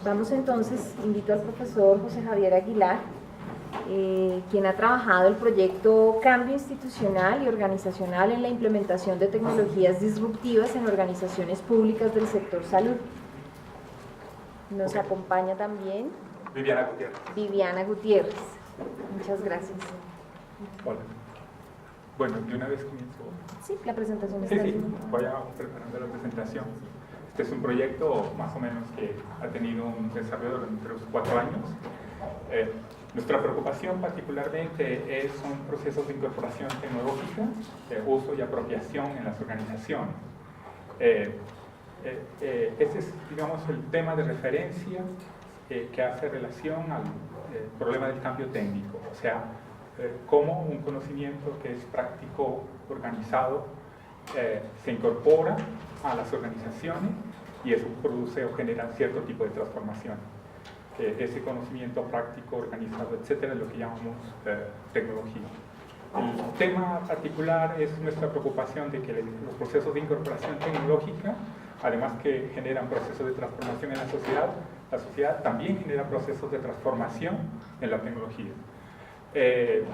Vamos entonces, invito al profesor José Javier Aguilar, quien ha trabajado el proyecto Cambio Institucional y Organizacional en la implementación de tecnologías disruptivas en organizaciones públicas del sector salud. Nos acompaña también Viviana Gutiérrez. Muchas gracias. Hola. Bueno, de una vez comienzo. Sí, la presentación está Sí, voy a preparando la presentación. Este es un proyecto más o menos que ha tenido un desarrollo durante los 4 años. Nuestra preocupación particularmente son procesos de incorporación tecnológica, de uso y apropiación en las organizaciones. Este es, digamos, el tema de referencia que hace relación al problema del cambio técnico, o sea, cómo un conocimiento que es práctico, organizado, se incorpora a las organizaciones y eso produce o genera cierto tipo de transformación. Ese conocimiento práctico, organizado, etcétera, es lo que llamamos tecnología. El tema particular es nuestra preocupación de que los procesos de incorporación tecnológica, además que generan procesos de transformación en la sociedad también genera procesos de transformación en la tecnología.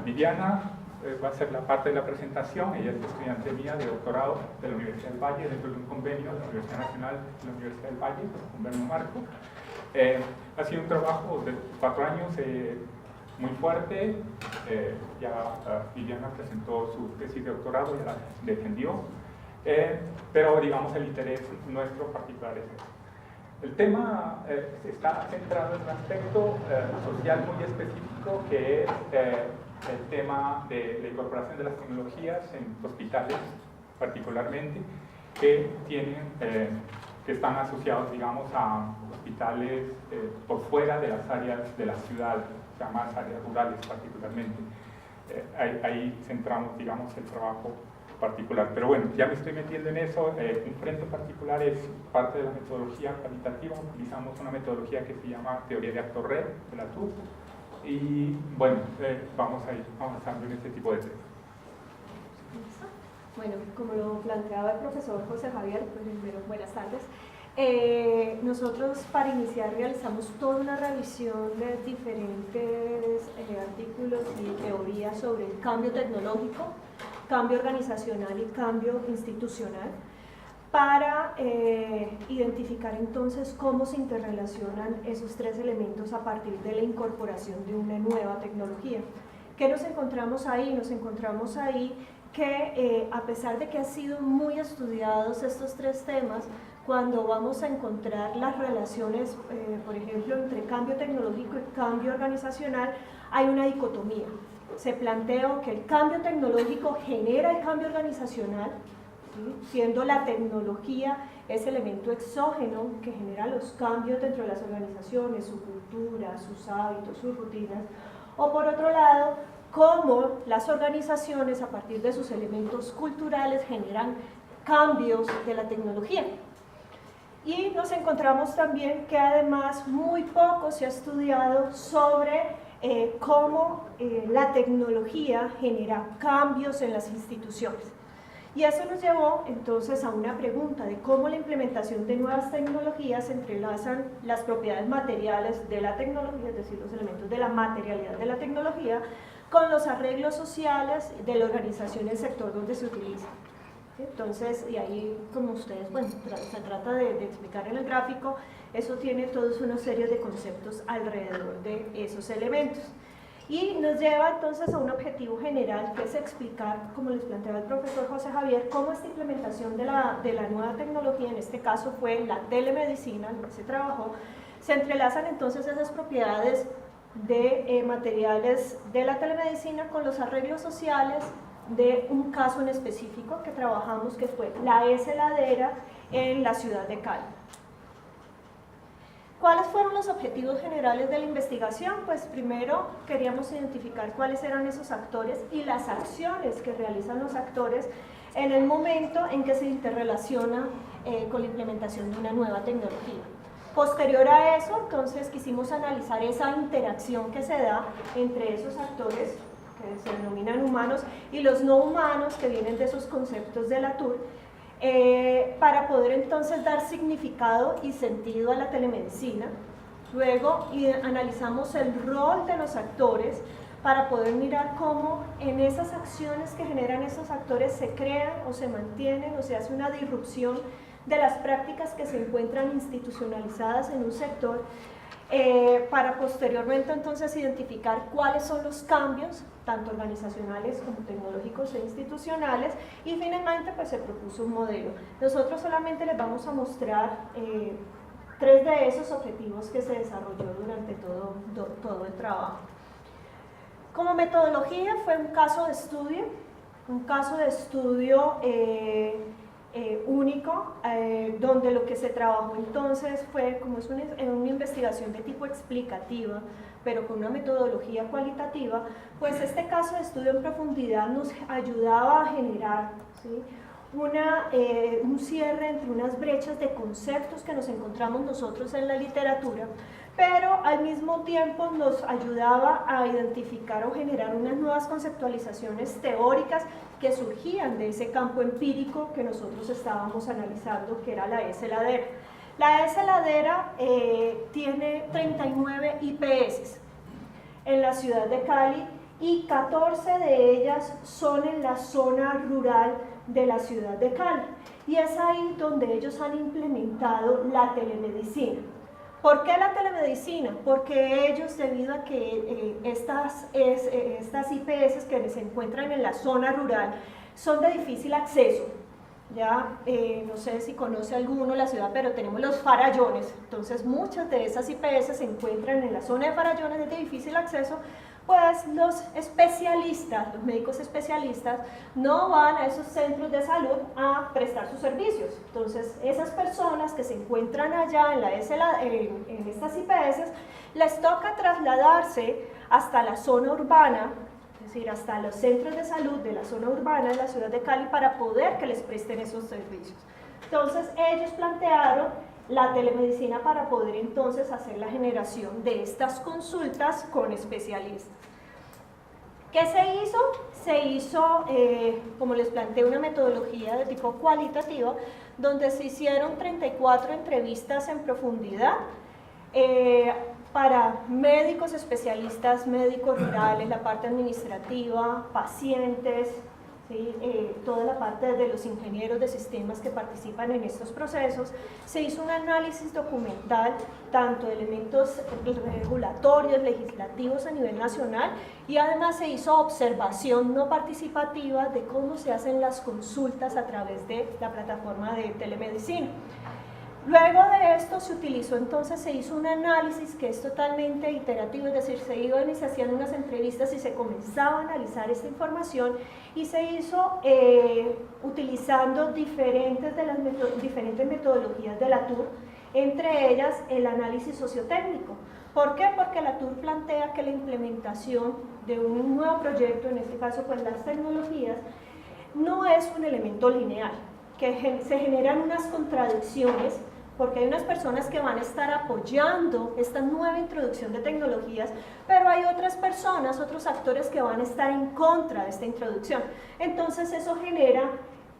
Viviana va a ser la parte de la presentación. Ella es estudiante mía de doctorado de la Universidad del Valle dentro de un convenio de la Universidad Nacional de la Universidad del Valle, el convenio marco. Ha sido un trabajo de 4 años muy fuerte. Viviana presentó su tesis de doctorado, ya la defendió, pero digamos el interés nuestro particular es este. El tema está centrado en un aspecto social muy específico que es el tema de la incorporación de las tecnologías en hospitales particularmente que están asociados, digamos, a hospitales por fuera de las áreas de la ciudad, o sea, más áreas rurales particularmente. Ahí centramos, digamos, el trabajo particular. Pero bueno, ya me estoy metiendo en eso. Un frente particular es parte de la metodología cualitativa. Utilizamos una metodología que se llama teoría de actor red de la TUC. Y bueno, vamos a ir avanzando en este tipo de temas. Bueno, como lo planteaba el profesor José Javier, pues primero, buenas tardes. Nosotros para iniciar realizamos toda una revisión de diferentes artículos y teorías sobre el cambio tecnológico, cambio organizacional y cambio institucional, para identificar entonces cómo se interrelacionan esos 3 elementos a partir de la incorporación de una nueva tecnología. ¿Qué nos encontramos ahí? Nos encontramos ahí que a pesar de que han sido muy estudiados estos 3 temas, cuando vamos a encontrar las relaciones, por ejemplo, entre cambio tecnológico y cambio organizacional, hay una dicotomía. Se planteó que el cambio tecnológico genera el cambio organizacional, ¿sí?, siendo la tecnología ese elemento exógeno que genera los cambios dentro de las organizaciones, su cultura, sus hábitos, sus rutinas, o por otro lado, cómo las organizaciones a partir de sus elementos culturales generan cambios de la tecnología. Y nos encontramos también que además muy poco se ha estudiado sobre cómo la tecnología genera cambios en las instituciones. Y eso nos llevó entonces a una pregunta de cómo la implementación de nuevas tecnologías entrelazan las propiedades materiales de la tecnología, es decir, los elementos de la materialidad de la tecnología, con los arreglos sociales de la organización y el sector donde se utiliza. Entonces, y ahí, como ustedes, bueno, se trata de explicar en el gráfico, eso tiene todos una serie de conceptos alrededor de esos elementos. Y nos lleva entonces a un objetivo general, que es explicar, como les planteaba el profesor José Javier, cómo esta implementación de la nueva tecnología, en este caso fue la telemedicina, en lo que se trabajó, se entrelazan entonces esas propiedades de materiales de la telemedicina con los arreglos sociales de un caso en específico que trabajamos, que fue la heladera en la ciudad de Cali. ¿Cuáles fueron los objetivos generales de la investigación? Pues primero queríamos identificar cuáles eran esos actores y las acciones que realizan los actores en el momento en que se interrelaciona con la implementación de una nueva tecnología. Posterior a eso, entonces quisimos analizar esa interacción que se da entre esos actores que se denominan humanos y los no humanos que vienen de esos conceptos de la TUR, para poder entonces dar significado y sentido a la telemedicina, Luego analizamos el rol de los actores para poder mirar cómo en esas acciones que generan esos actores se crean o se mantienen o se hace una disrupción de las prácticas que se encuentran institucionalizadas en un sector, para posteriormente entonces identificar cuáles son los cambios, tanto organizacionales como tecnológicos e institucionales, y finalmente pues se propuso un modelo. Nosotros solamente les vamos a mostrar 3 de esos objetivos que se desarrolló durante todo el trabajo. Como metodología fue un caso de estudio único, donde lo que se trabajó entonces fue, como es una investigación de tipo explicativa, pero con una metodología cualitativa, pues este caso de estudio en profundidad nos ayudaba a generar, ¿sí?, un cierre entre unas brechas de conceptos que nos encontramos nosotros en la literatura, pero al mismo tiempo nos ayudaba a identificar o generar unas nuevas conceptualizaciones teóricas que surgían de ese campo empírico que nosotros estábamos analizando, que era la ES Heladera. La ES Heladera tiene 39 IPS en la ciudad de Cali y 14 de ellas son en la zona rural de la ciudad de Cali, y es ahí donde ellos han implementado la telemedicina. ¿Por qué la telemedicina? Porque ellos, debido a que estas IPS que se encuentran en la zona rural son de difícil acceso, ya no sé si conoce alguno la ciudad, pero tenemos los farallones, entonces muchas de esas IPS se encuentran en la zona de farallones, es de difícil acceso, pues los especialistas, los médicos especialistas, no van a esos centros de salud a prestar sus servicios. Entonces, esas personas que se encuentran allá en estas IPS, les toca trasladarse hasta la zona urbana, es decir, hasta los centros de salud de la zona urbana de la ciudad de Cali para poder que les presten esos servicios. Entonces, ellos plantearon la telemedicina para poder entonces hacer la generación de estas consultas con especialistas. ¿Qué se hizo? Se hizo, como les planteé, una metodología de tipo cualitativo, donde se hicieron 34 entrevistas en profundidad para médicos especialistas, médicos rurales, la parte administrativa, pacientes, ¿sí? Toda la parte de los ingenieros de sistemas que participan en estos procesos. Se hizo un análisis documental, tanto de elementos regulatorios, legislativos a nivel nacional, y además se hizo observación no participativa de cómo se hacen las consultas a través de la plataforma de telemedicina. Luego de esto se hizo un análisis que es totalmente iterativo, es decir, se iban y se hacían unas entrevistas y se comenzaba a analizar esta información, y se hizo utilizando diferentes metodologías de la TUR, entre ellas el análisis sociotécnico. ¿Por qué? Porque la TUR plantea que la implementación de un nuevo proyecto, en este caso pues las tecnologías, no es un elemento lineal, que se generan unas contradicciones, porque hay unas personas que van a estar apoyando esta nueva introducción de tecnologías, pero hay otras personas, otros actores que van a estar en contra de esta introducción. Entonces eso genera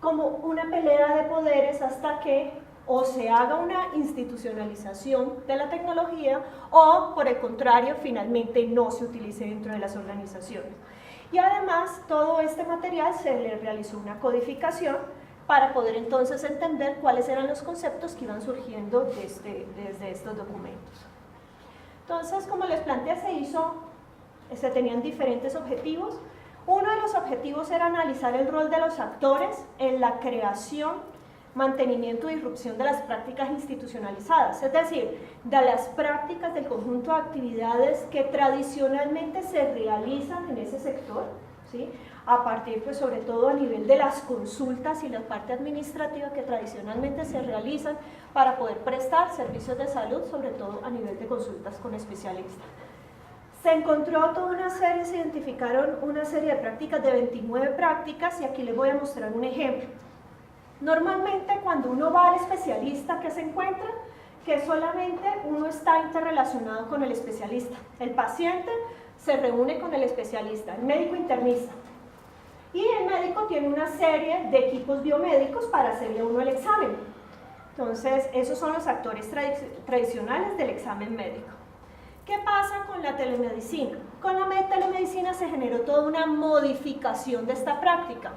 como una pelea de poderes hasta que o se haga una institucionalización de la tecnología o, por el contrario, finalmente no se utilice dentro de las organizaciones. Y además, todo este material se le realizó una codificación para poder entonces entender cuáles eran los conceptos que iban surgiendo desde estos documentos. Entonces, como les planteé, se tenían diferentes objetivos. Uno de los objetivos era analizar el rol de los actores en la creación, mantenimiento y disrupción de las prácticas institucionalizadas, es decir, de las prácticas del conjunto de actividades que tradicionalmente se realizan en ese sector, ¿sí? A partir, pues, sobre todo a nivel de las consultas y la parte administrativa que tradicionalmente se realizan para poder prestar servicios de salud, sobre todo a nivel de consultas con especialistas. Se encontró toda una serie, se identificaron una serie de prácticas, de 29 prácticas, y aquí les voy a mostrar un ejemplo. Normalmente cuando uno va al especialista, ¿qué se encuentra? Que solamente uno está interrelacionado con el especialista. El paciente se reúne con el especialista, el médico internista. Y el médico tiene una serie de equipos biomédicos para hacerle a uno el examen. Entonces, esos son los actores tradicionales del examen médico. ¿Qué pasa con la telemedicina? Con la telemedicina se generó toda una modificación de esta práctica,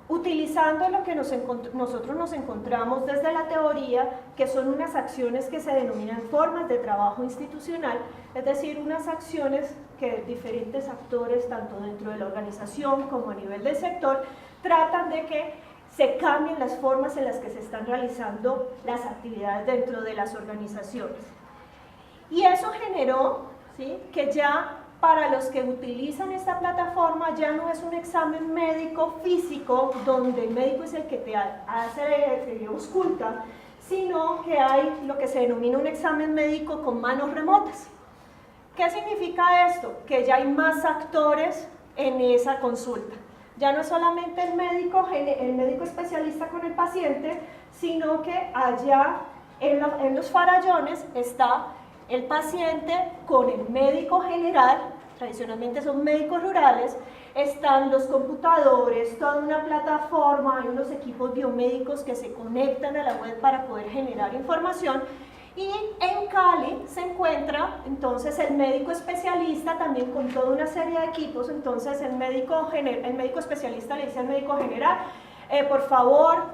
utilizando lo que nosotros nos encontramos desde la teoría, que son unas acciones que se denominan formas de trabajo institucional, es decir, unas acciones que diferentes actores, tanto dentro de la organización como a nivel del sector, tratan de que se cambien las formas en las que se están realizando las actividades dentro de las organizaciones. Y eso generó, ¿sí?, que ya para los que utilizan esta plataforma ya no es un examen médico físico donde el médico es el que te hace ausculta, sino que hay lo que se denomina un examen médico con manos remotas. ¿Qué significa esto? Que ya hay más actores en esa consulta. Ya no es solamente el médico especialista con el paciente, sino que allá en los farallones está el paciente con el médico general, tradicionalmente son médicos rurales, están los computadores, toda una plataforma, hay unos equipos biomédicos que se conectan a la web para poder generar información, y en Cali se encuentra entonces el médico especialista también con toda una serie de equipos. Entonces el médico especialista le dice al médico general, por favor,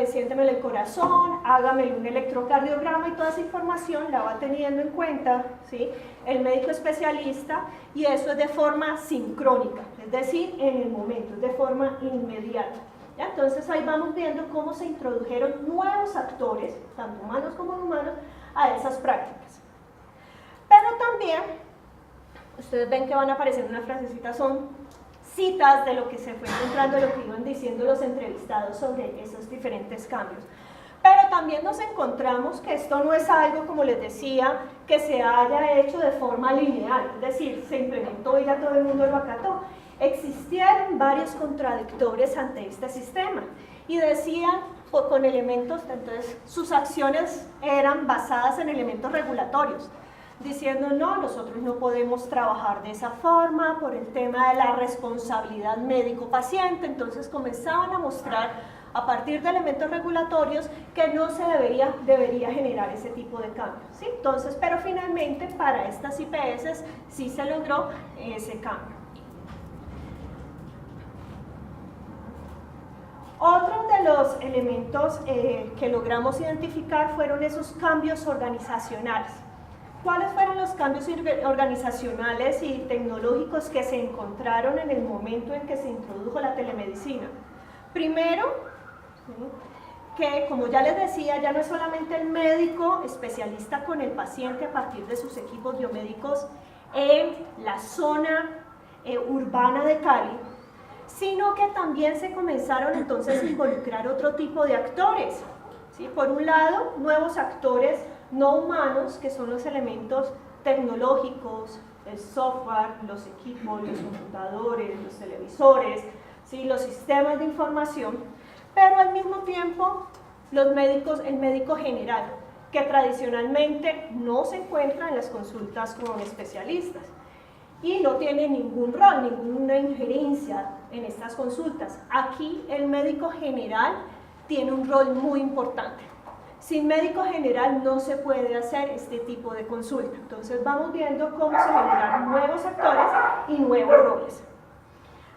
siéntemele el corazón, hágame un electrocardiograma, y toda esa información la va teniendo en cuenta, ¿sí?, el médico especialista, y eso es de forma sincrónica, es decir, en el momento, es de forma inmediata. ¿Ya? Entonces ahí vamos viendo cómo se introdujeron nuevos actores, tanto humanos como no humanos, a esas prácticas. Pero también, ustedes ven que van a aparecer unas frasecitas, son citas de lo que se fue encontrando, lo que iban diciendo los entrevistados sobre esos diferentes cambios. Pero también nos encontramos que esto no es algo, como les decía, que se haya hecho de forma lineal, es decir, se implementó y ya todo el mundo lo acató. Existieron varios contradictores ante este sistema y decían con elementos, entonces sus acciones eran basadas en elementos regulatorios, diciendo no, nosotros no podemos trabajar de esa forma por el tema de la responsabilidad médico-paciente. Entonces comenzaban a mostrar a partir de elementos regulatorios que no se debería generar ese tipo de cambios, ¿sí? Entonces, pero finalmente para estas IPS sí se logró ese cambio. Otro de los elementos que logramos identificar fueron esos cambios organizacionales. ¿Cuáles fueron los cambios organizacionales y tecnológicos que se encontraron en el momento en que se introdujo la telemedicina? Primero, que como ya les decía, ya no es solamente el médico especialista con el paciente a partir de sus equipos biomédicos en la zona urbana de Cali, sino que también se comenzaron entonces a involucrar otro tipo de actores, ¿sí? Por un lado, nuevos actores no humanos, que son los elementos tecnológicos, el software, los equipos, los computadores, los televisores, ¿sí?, los sistemas de información, pero al mismo tiempo el médico general, que tradicionalmente no se encuentra en las consultas con especialistas y no tiene ningún rol, ninguna injerencia en estas consultas. Aquí el médico general tiene un rol muy importante. Sin médico general no se puede hacer este tipo de consulta. Entonces vamos viendo cómo se generan nuevos actores y nuevos roles.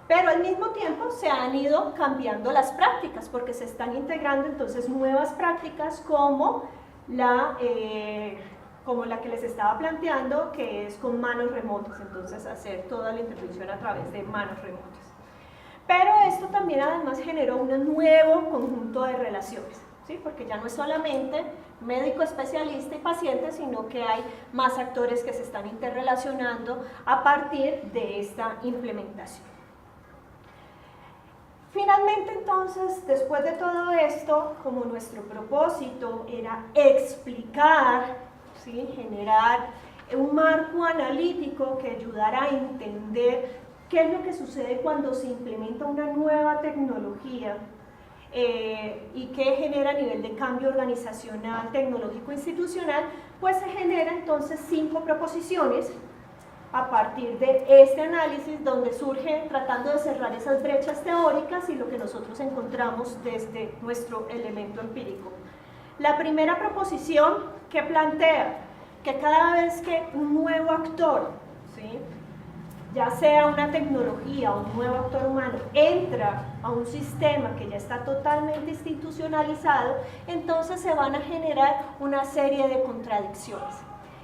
Pero al mismo tiempo se han ido cambiando las prácticas porque se están integrando entonces nuevas prácticas como la que les estaba planteando, que es con manos remotas, entonces hacer toda la intervención a través de manos remotas. Pero esto también además generó un nuevo conjunto de relaciones, ¿sí? Porque ya no es solamente médico especialista y paciente, sino que hay más actores que se están interrelacionando a partir de esta implementación. Finalmente, entonces, después de todo esto, como nuestro propósito era explicar, ¿sí?, generar un marco analítico que ayudara a entender qué es lo que sucede cuando se implementa una nueva tecnología y qué genera a nivel de cambio organizacional, tecnológico, institucional, pues se generan entonces 5 proposiciones a partir de este análisis donde surge tratando de cerrar esas brechas teóricas y lo que nosotros encontramos desde nuestro elemento empírico. La primera proposición que plantea que cada vez que un nuevo actor, ¿sí?, ya sea una tecnología o un nuevo actor humano, entra a un sistema que ya está totalmente institucionalizado, entonces se van a generar una serie de contradicciones.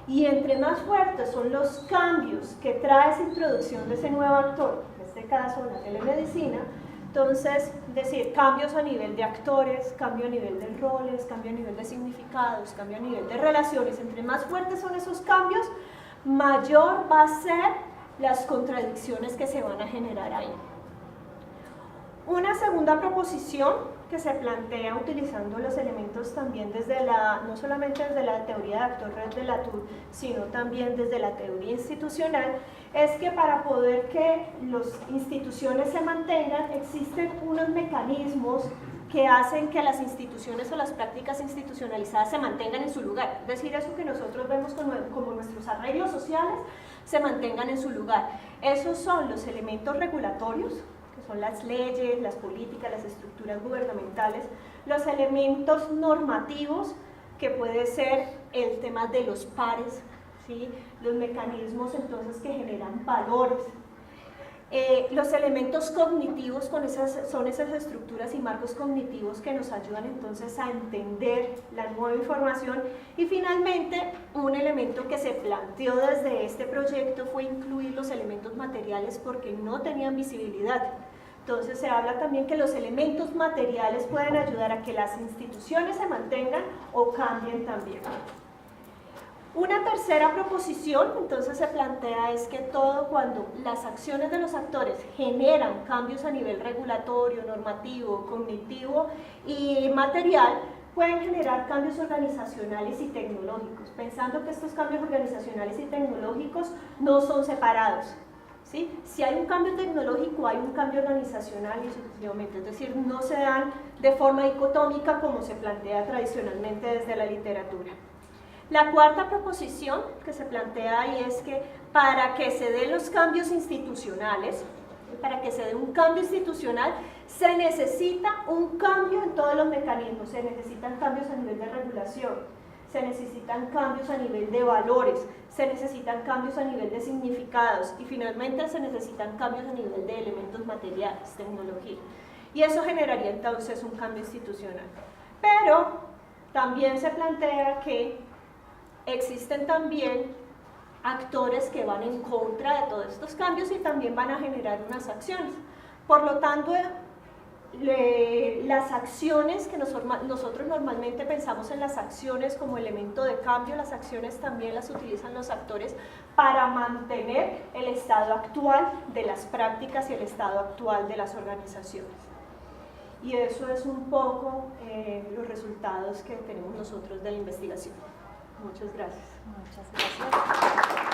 Y entre más fuertes son los cambios que trae esa introducción de ese nuevo actor, en este caso la telemedicina, entonces, es decir, cambios a nivel de actores, cambio a nivel de roles, cambio a nivel de significados, cambio a nivel de relaciones, entre más fuertes son esos cambios, mayor va a ser las contradicciones que se van a generar ahí. Una segunda proposición que se plantea utilizando los elementos también desde no solamente desde la teoría de actor de Latour, sino también desde la teoría institucional, es que para poder que las instituciones se mantengan, existen unos mecanismos que hacen que las instituciones o las prácticas institucionalizadas se mantengan en su lugar. Es decir, eso que nosotros vemos como nuestros arreglos sociales se mantengan en su lugar. Esos son los elementos regulatorios, son las leyes, las políticas, las estructuras gubernamentales, los elementos normativos, que puede ser el tema de los pares, ¿sí?, los mecanismos entonces que generan valores, los elementos cognitivos son esas estructuras y marcos cognitivos que nos ayudan entonces a entender la nueva información, y finalmente un elemento que se planteó desde este proyecto fue incluir los elementos materiales porque no tenían visibilidad. Entonces se habla también que los elementos materiales pueden ayudar a que las instituciones se mantengan o cambien también. Una tercera proposición entonces se plantea es que cuando las acciones de los actores generan cambios a nivel regulatorio, normativo, cognitivo y material, pueden generar cambios organizacionales y tecnológicos, pensando que estos cambios organizacionales y tecnológicos no son separados. ¿Sí? Si hay un cambio tecnológico, hay un cambio organizacional y sucesivamente, es decir, no se dan de forma dicotómica como se plantea tradicionalmente desde la literatura. La cuarta proposición que se plantea ahí es que para que se den los cambios institucionales, para que se dé un cambio institucional, se necesita un cambio en todos los mecanismos, se necesitan cambios a nivel de regulación, se necesitan cambios a nivel de valores, se necesitan cambios a nivel de significados y finalmente se necesitan cambios a nivel de elementos materiales, tecnología. Y eso generaría entonces un cambio institucional. Pero también se plantea que existen también actores que van en contra de todos estos cambios y también van a generar unas acciones. Por lo tanto, las acciones que nosotros normalmente pensamos en las acciones como elemento de cambio, las acciones también las utilizan los actores para mantener el estado actual de las prácticas y el estado actual de las organizaciones. Y eso es un poco los resultados que tenemos nosotros de la investigación. Muchas gracias. Muchas gracias.